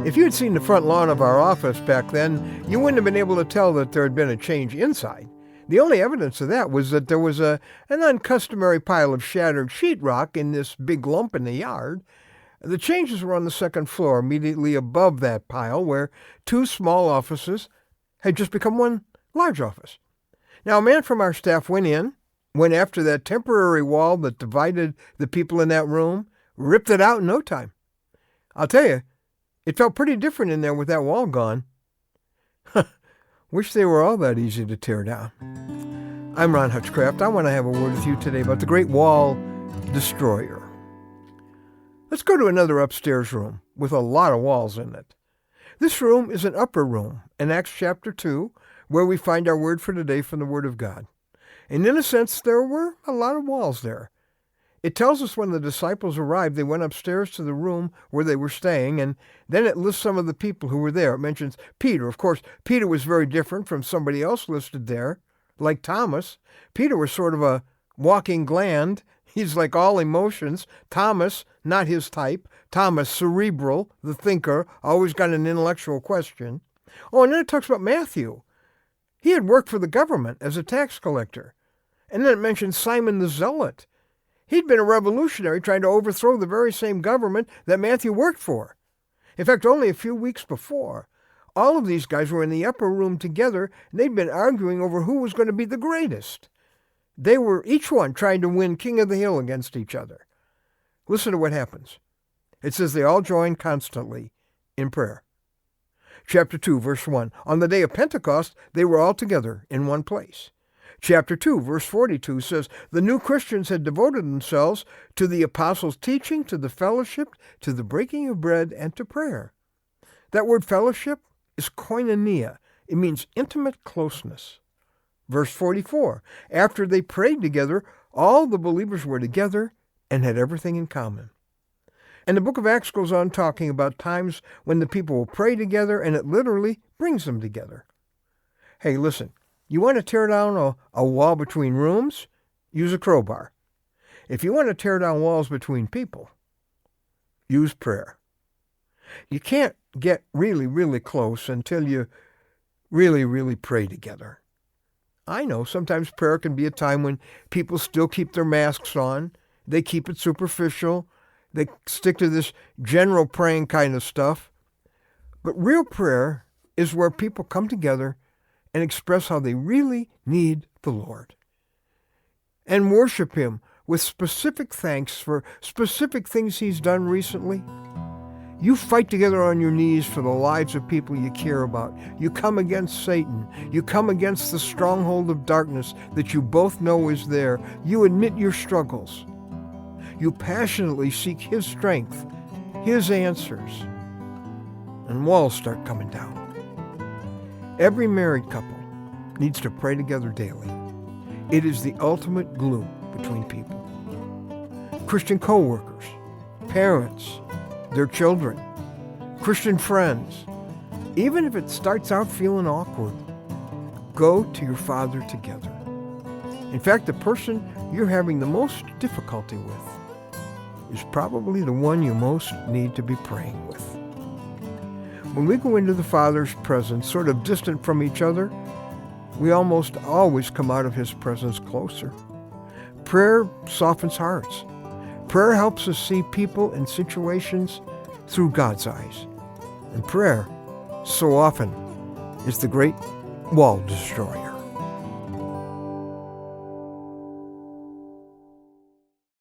If you had seen the front lawn of our office back then, you wouldn't have been able to tell that there had been a change inside. The only evidence of that was that there was an uncustomary pile of shattered sheetrock in this big lump in the yard. The changes were on the second floor, immediately above that pile, where two small offices had just become one large office. Now, a man from our staff went after that temporary wall that divided the people in that room, ripped it out in no time. I'll tell you, it felt pretty different in there with that wall gone. Wish they were all that easy to tear down. I'm Ron Hutchcraft. I want to have a word with you today about the Great Wall Destroyer. Let's go to another upstairs room with a lot of walls in it. This room is an upper room in Acts chapter 2, where we find our word for today from the Word of God. And in a sense, there were a lot of walls there. It tells us when the disciples arrived, they went upstairs to the room where they were staying, and then it lists some of the people who were there. It mentions Peter. Of course, Peter was very different from somebody else listed there, like Thomas. Peter was sort of a walking gland. He's like all emotions. Thomas, not his type. Thomas, cerebral, the thinker, always got an intellectual question. Oh, and then it talks about Matthew. He had worked for the government as a tax collector. And then it mentions Simon the Zealot. He'd been a revolutionary trying to overthrow the very same government that Matthew worked for. In fact, only a few weeks before, all of these guys were in the upper room together, and they'd been arguing over who was going to be the greatest. They were each one trying to win king of the hill against each other. Listen to what happens. It says they all joined constantly in prayer. Chapter 2, verse 1. On the day of Pentecost, they were all together in one place. Chapter 2, verse 42 says, the new Christians had devoted themselves to the apostles' teaching, to the fellowship, to the breaking of bread, and to prayer. That word fellowship is koinonia. It means intimate closeness. Verse 44, after they prayed together, all the believers were together and had everything in common. And the book of Acts goes on talking about times when the people will pray together, and it literally brings them together. Hey, listen. You want to tear down a wall between rooms? Use a crowbar. If you want to tear down walls between people, use prayer. You can't get really, really close until you really, really pray together. I know sometimes prayer can be a time when people still keep their masks on. They keep it superficial. They stick to this general praying kind of stuff. But real prayer is where people come together and express how they really need the Lord. And worship Him with specific thanks for specific things He's done recently. You fight together on your knees for the lives of people you care about. You come against Satan. You come against the stronghold of darkness that you both know is there. You admit your struggles. You passionately seek His strength, His answers, and walls start coming down. Every married couple needs to pray together daily. It is the ultimate glue between people. Christian co-workers, parents, their children, Christian friends. Even if it starts out feeling awkward, go to your Father together. In fact, the person you're having the most difficulty with is probably the one you most need to be praying with. When we go into the Father's presence, sort of distant from each other, we almost always come out of His presence closer. Prayer softens hearts. Prayer helps us see people and situations through God's eyes. And prayer, so often, is the great wall destroyer.